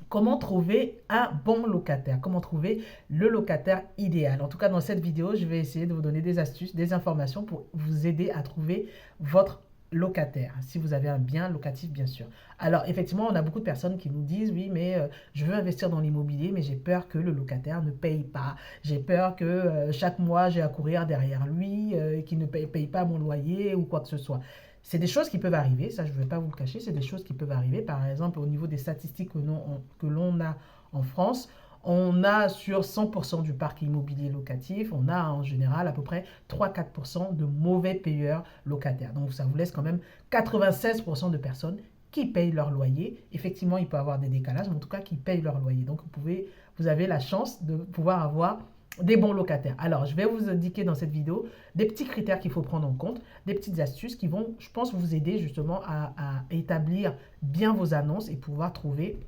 Comment trouver un bon locataire? Comment trouver le locataire idéal? En tout cas, dans cette vidéo, je vais essayer de vous donner des astuces, des informations pour vous aider à trouver votre locataire, si vous avez un bien locatif, bien sûr. Alors, effectivement, on a beaucoup de personnes qui nous disent, oui, mais je veux investir dans l'immobilier, mais j'ai peur que le locataire ne paye pas. J'ai peur que chaque mois, j'ai à courir derrière lui, qu'il ne paye pas mon loyer ou quoi que ce soit. C'est des choses qui peuvent arriver, ça je ne vais pas vous le cacher, c'est des choses qui peuvent arriver. Par exemple, au niveau des statistiques que l'on a en France, on a sur 100% du parc immobilier locatif, on a en général à peu près 3-4% de mauvais payeurs locataires. Donc ça vous laisse quand même 96% de personnes qui payent leur loyer. Effectivement, il peut y avoir des décalages, mais en tout cas qui payent leur loyer. Donc vous avez la chance de pouvoir avoir des bons locataires. Alors, je vais vous indiquer dans cette vidéo des petits critères qu'il faut prendre en compte, des petites astuces qui vont, je pense, vous aider justement à établir bien vos annonces et pouvoir trouver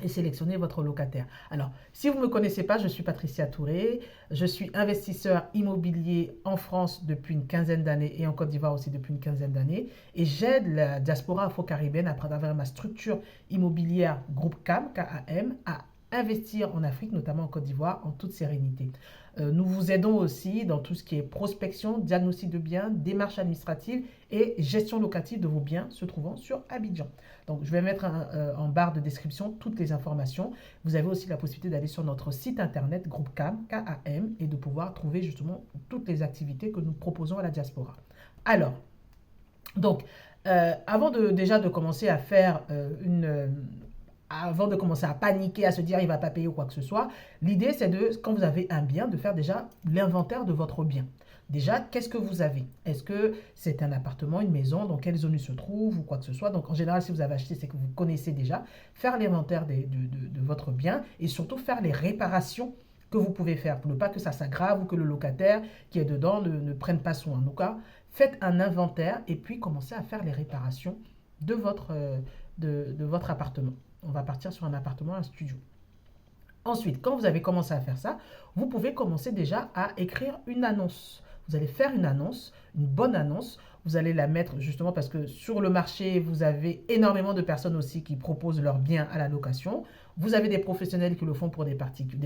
et sélectionner votre locataire. Alors, si vous ne me connaissez pas, je suis Patricia Touré, je suis investisseur immobilier en France depuis une quinzaine d'années et en Côte d'Ivoire aussi depuis une quinzaine d'années et j'aide la diaspora afro-caribéenne à travers ma structure immobilière Groupe CAM, KAM, à investir en Afrique, notamment en Côte d'Ivoire, en toute sérénité. Nous vous aidons aussi dans tout ce qui est prospection, diagnostic de biens, démarche administrative et gestion locative de vos biens se trouvant sur Abidjan. Donc, je vais mettre en barre de description toutes les informations. Vous avez aussi la possibilité d'aller sur notre site internet Groupe CAM, KAM, et de pouvoir trouver justement toutes les activités que nous proposons à la diaspora. Alors, donc, avant déjà de commencer à faire avant de commencer à paniquer, à se dire il ne va pas payer ou quoi que ce soit, l'idée c'est de, quand vous avez un bien, de faire déjà l'inventaire de votre bien. Déjà, qu'est-ce que vous avez? Est-ce que c'est un appartement, une maison, dans quelle zone il se trouve ou quoi que ce soit? Donc en général, si vous avez acheté, c'est que vous connaissez déjà. Faire l'inventaire de votre bien et surtout faire les réparations que vous pouvez faire pour ne pas que ça s'aggrave ou que le locataire qui est dedans ne prenne pas soin. En tout cas, faites un inventaire et puis commencez à faire les réparations de votre appartement. On va partir sur un appartement, un studio. Ensuite, quand vous avez commencé à faire ça, vous pouvez commencer déjà à écrire une annonce. Vous allez faire une annonce, une bonne annonce. Vous allez la mettre justement parce que sur le marché, vous avez énormément de personnes aussi qui proposent leurs biens à la location. Vous avez des professionnels qui le font pour des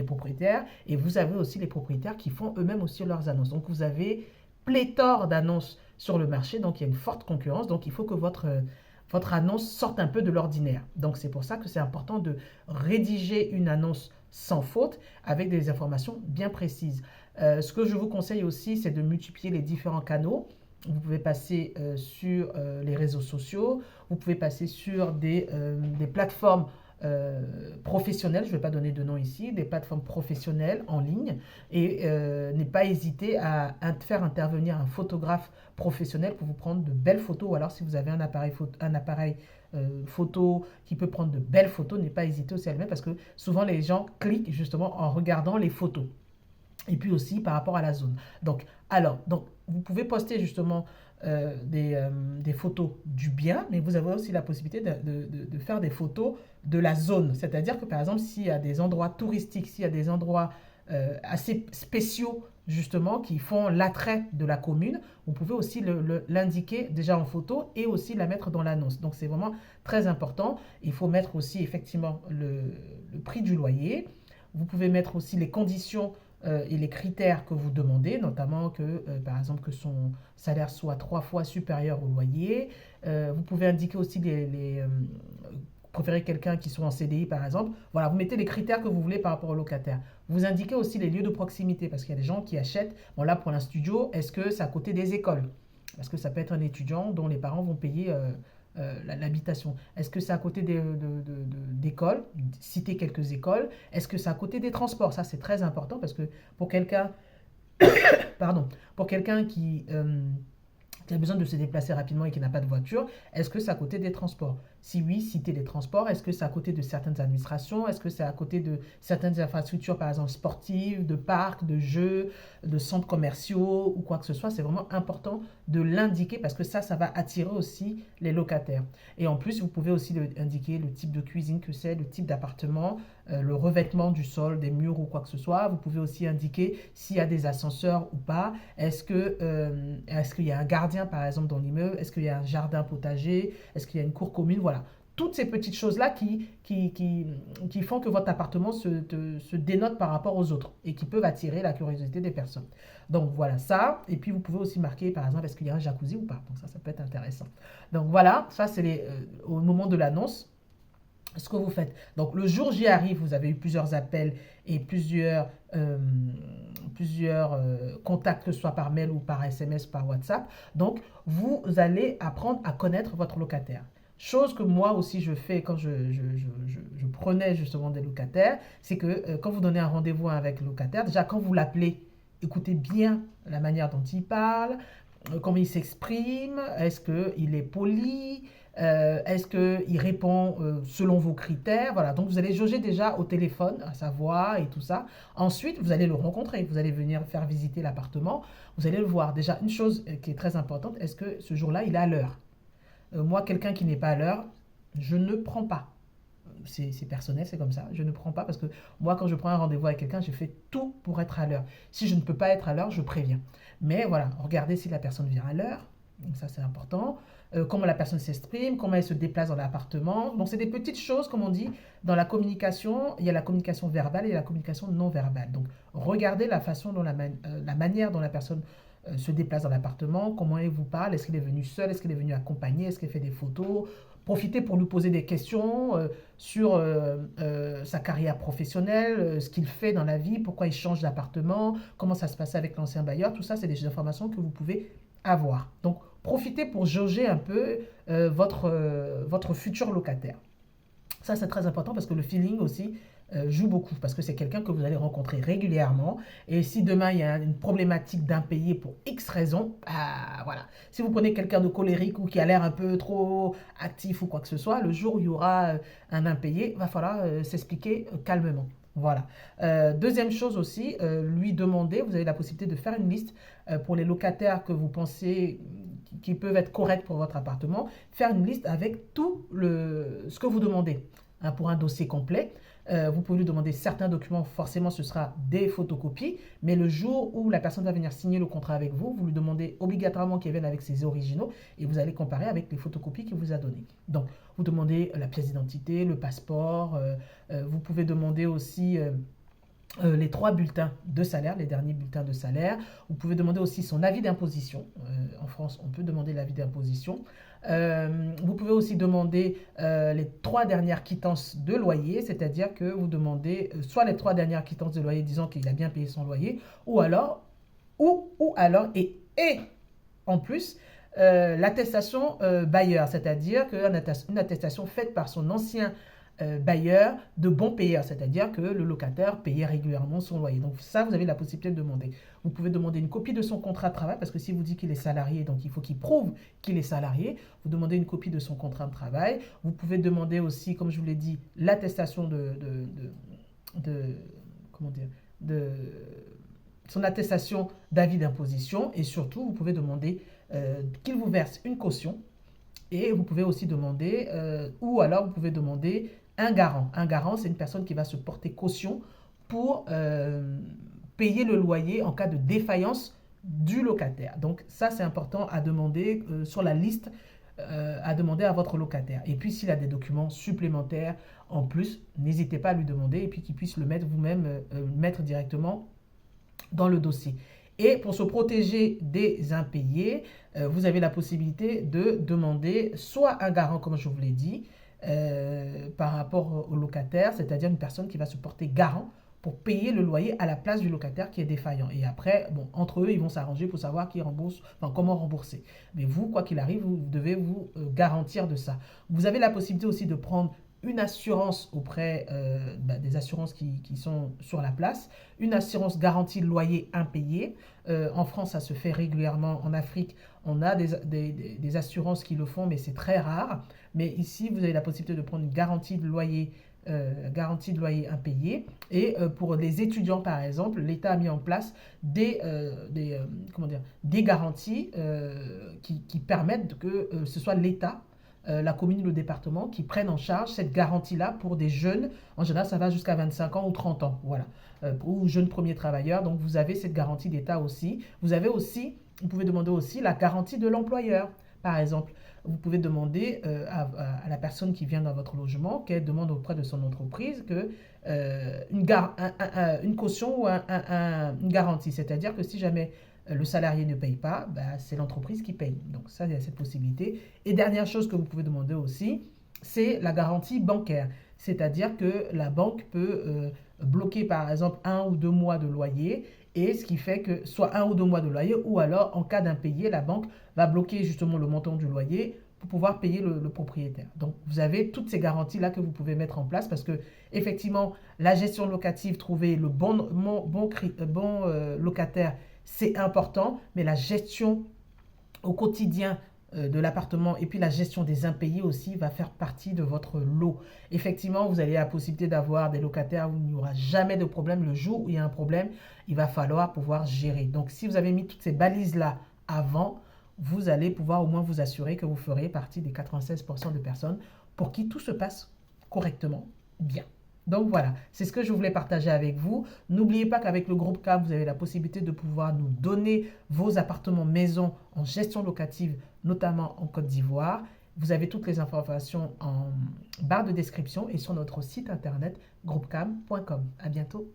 propriétaires et vous avez aussi les propriétaires qui font eux-mêmes aussi leurs annonces. Donc, vous avez pléthore d'annonces sur le marché, donc il y a une forte concurrence. Donc, il faut que votre annonce sorte un peu de l'ordinaire. Donc, c'est pour ça que c'est important de rédiger une annonce sans faute avec des informations bien précises. Ce que je vous conseille aussi, c'est de multiplier les différents canaux. Vous pouvez passer sur les réseaux sociaux, vous pouvez passer sur des plateformes professionnelles, je ne vais pas donner de nom ici, des plateformes professionnelles en ligne et ne pas hésiter à faire intervenir un photographe professionnel pour vous prendre de belles photos ou alors si vous avez un appareil photo qui peut prendre de belles photos, n'hésitez pas hésiter aussi à le mettre parce que souvent les gens cliquent justement en regardant les photos et puis aussi par rapport à la zone. Donc vous pouvez poster justement des photos du bien, mais vous avez aussi la possibilité de faire des photos de la zone. C'est-à-dire que par exemple, s'il y a des endroits touristiques, s'il y a des endroits assez spéciaux justement qui font l'attrait de la commune, vous pouvez aussi l'indiquer déjà en photo et aussi la mettre dans l'annonce. Donc c'est vraiment très important. Il faut mettre aussi effectivement le prix du loyer. Vous pouvez mettre aussi les conditions et les critères que vous demandez, notamment que, par exemple, que son salaire soit 3 fois supérieur au loyer. Vous pouvez indiquer aussi préférez quelqu'un qui soit en CDI, par exemple. Voilà, vous mettez les critères que vous voulez par rapport au locataire. Vous indiquez aussi les lieux de proximité, parce qu'il y a des gens qui achètent. Bon, là, pour un studio, est-ce que c'est à côté des écoles? Parce que ça peut être un étudiant dont les parents vont payer l'habitation. Est-ce que c'est à côté d'écoles? Citer quelques écoles. Est-ce que c'est à côté des transports? Ça, c'est très important parce que pour quelqu'un, pardon, pour quelqu'un qui a besoin de se déplacer rapidement et qui n'a pas de voiture, est-ce que c'est à côté des transports? Si oui, citer les transports. Est-ce que c'est à côté de certaines administrations? Est-ce que c'est à côté de certaines infrastructures, par exemple sportives, de parcs, de jeux, de centres commerciaux ou quoi que ce soit? C'est vraiment important de l'indiquer parce que ça va attirer aussi les locataires. Et en plus, vous pouvez aussi indiquer le type de cuisine que c'est, le type d'appartement, le revêtement du sol, des murs ou quoi que ce soit. Vous pouvez aussi indiquer s'il y a des ascenseurs ou pas. Est-ce qu'il y a un gardien, par exemple, dans l'immeuble? Est-ce qu'il y a un jardin potager? Est-ce qu'il y a une cour commune? Voilà. toutes ces petites choses-là qui font que votre appartement se dénote par rapport aux autres et qui peuvent attirer la curiosité des personnes. Donc voilà ça. Et puis vous pouvez aussi marquer par exemple est-ce qu'il y a un jacuzzi ou pas. Donc ça peut être intéressant. Donc voilà, ça c'est au moment de l'annonce ce que vous faites. Donc le jour J arrive, vous avez eu plusieurs appels et plusieurs contacts, que ce soit par mail ou par SMS, par WhatsApp. Donc vous allez apprendre à connaître votre locataire. Chose que moi aussi je fais quand je prenais justement des locataires, c'est que quand vous donnez un rendez-vous avec le locataire, déjà quand vous l'appelez, écoutez bien la manière dont il parle, comment il s'exprime, est-ce qu'il est poli, est-ce qu'il répond selon vos critères, voilà. Donc vous allez jauger déjà au téléphone à sa voix et tout ça. Ensuite, vous allez le rencontrer, vous allez venir faire visiter l'appartement, vous allez le voir. Déjà, une chose qui est très importante, est-ce que ce jour-là, il est à l'heure? Moi, quelqu'un qui n'est pas à l'heure, je ne prends pas. C'est personnel, c'est comme ça. Je ne prends pas parce que moi, quand je prends un rendez-vous avec quelqu'un, je fais tout pour être à l'heure. Si je ne peux pas être à l'heure, je préviens. Mais voilà, regardez si la personne vient à l'heure. Donc ça, c'est important. Comment la personne s'exprime, comment elle se déplace dans l'appartement. Donc, c'est des petites choses, comme on dit, dans la communication. Il y a la communication verbale et la communication non verbale. Donc, regardez la façon dont la manière dont la personne se déplace dans l'appartement, comment elle vous parle, est-ce qu'il est venu seul, est-ce qu'il est venu accompagné, est-ce qu'il fait des photos. Profitez pour lui poser des questions sur sa carrière professionnelle, ce qu'il fait dans la vie, pourquoi il change d'appartement, comment ça se passe avec l'ancien bailleur. Tout ça, c'est des informations que vous pouvez avoir. Donc, profitez pour jauger un peu votre futur locataire. Ça, c'est très important parce que le feeling aussi joue beaucoup parce que c'est quelqu'un que vous allez rencontrer régulièrement. Et si demain, il y a une problématique d'impayé pour X raison, bah, voilà. Si vous prenez quelqu'un de colérique ou qui a l'air un peu trop actif ou quoi que ce soit, le jour où il y aura un impayé, il va falloir s'expliquer calmement. Voilà. Deuxième chose aussi, lui demander, vous avez la possibilité de faire une liste pour les locataires que vous pensez qui peuvent être corrects pour votre appartement, faire une liste avec ce que vous demandez hein, pour un dossier complet. Vous pouvez lui demander certains documents, forcément ce sera des photocopies, mais le jour où la personne va venir signer le contrat avec vous, vous lui demandez obligatoirement qu'il vienne avec ses originaux et vous allez comparer avec les photocopies qu'il vous a données. Donc, vous demandez la pièce d'identité, le passeport, vous pouvez demander aussi les 3 bulletins de salaire, les derniers bulletins de salaire. Vous pouvez demander aussi son avis d'imposition. En France, on peut demander l'avis d'imposition. Vous pouvez aussi demander les 3 dernières quittances de loyer, c'est-à-dire que vous demandez soit les 3 dernières quittances de loyer disant qu'il a bien payé son loyer, ou alors, et en plus, l'attestation bailleur, c'est-à-dire une attestation faite par son ancien bailleur de bon payeur, c'est-à-dire que le locataire payait régulièrement son loyer. Donc ça, vous avez la possibilité de demander. Vous pouvez demander une copie de son contrat de travail, parce que si vous dites qu'il est salarié, donc il faut qu'il prouve qu'il est salarié. Vous demandez une copie de son contrat de travail. Vous pouvez demander aussi, comme je vous l'ai dit, l'attestation comment dire, de son attestation d'avis d'imposition. Et surtout, vous pouvez demander qu'il vous verse une caution. Et vous pouvez aussi demander, ou alors vous pouvez demander un garant. Un garant, c'est une personne qui va se porter caution pour payer le loyer en cas de défaillance du locataire. Donc ça, c'est important à demander sur la liste, à demander à votre locataire. Et puis s'il a des documents supplémentaires en plus, n'hésitez pas à lui demander et puis qu'il puisse le mettre vous-même, mettre directement dans le dossier. Et pour se protéger des impayés, vous avez la possibilité de demander soit un garant, comme je vous l'ai dit, par rapport au locataire, c'est-à-dire une personne qui va se porter garant pour payer le loyer à la place du locataire qui est défaillant. Et après, bon, entre eux, ils vont s'arranger pour savoir qui rembourse, enfin, comment rembourser. Mais vous, quoi qu'il arrive, vous devez vous garantir de ça. Vous avez la possibilité aussi de prendre une assurance auprès des assurances qui sont sur la place, une assurance garantie loyer impayé. En France, ça se fait régulièrement. En Afrique, on a des assurances qui le font, mais c'est très rare. Mais ici, vous avez la possibilité de prendre une garantie de loyer impayé. Et pour les étudiants, par exemple, l'État a mis en place des garanties qui permettent que ce soit l'État, la commune ou le département qui prennent en charge cette garantie-là pour des jeunes. En général, ça va jusqu'à 25 ans ou 30 ans, voilà, ou jeunes premiers travailleurs. Donc, vous avez cette garantie d'État aussi. Vous pouvez demander aussi la garantie de l'employeur. Par exemple, vous pouvez demander à la personne qui vient dans votre logement qu'elle demande auprès de son entreprise une caution ou une garantie. C'est-à-dire que si jamais le salarié ne paye pas, bah, c'est l'entreprise qui paye. Donc ça, il y a cette possibilité. Et dernière chose que vous pouvez demander aussi, c'est la garantie bancaire. C'est-à-dire que la banque peut bloquer par exemple 1 ou 2 mois de loyer, et ce qui fait que soit 1 ou 2 mois de loyer, ou alors en cas d'impayé, la banque va bloquer justement le montant du loyer pour pouvoir payer le propriétaire. Donc vous avez toutes ces garanties-là que vous pouvez mettre en place parce que effectivement la gestion locative, trouver le bon locataire, c'est important, mais la gestion au quotidien de l'appartement et puis la gestion des impayés aussi va faire partie de votre lot. Effectivement, vous avez la possibilité d'avoir des locataires où il n'y aura jamais de problème. Le jour où il y a un problème, il va falloir pouvoir gérer. Donc, si vous avez mis toutes ces balises-là avant, vous allez pouvoir au moins vous assurer que vous ferez partie des 96% de personnes pour qui tout se passe correctement, bien. Donc voilà, c'est ce que je voulais partager avec vous. N'oubliez pas qu'avec le groupe CAM, vous avez la possibilité de pouvoir nous donner vos appartements maison en gestion locative, notamment en Côte d'Ivoire. Vous avez toutes les informations en barre de description et sur notre site internet groupecam.com. À bientôt.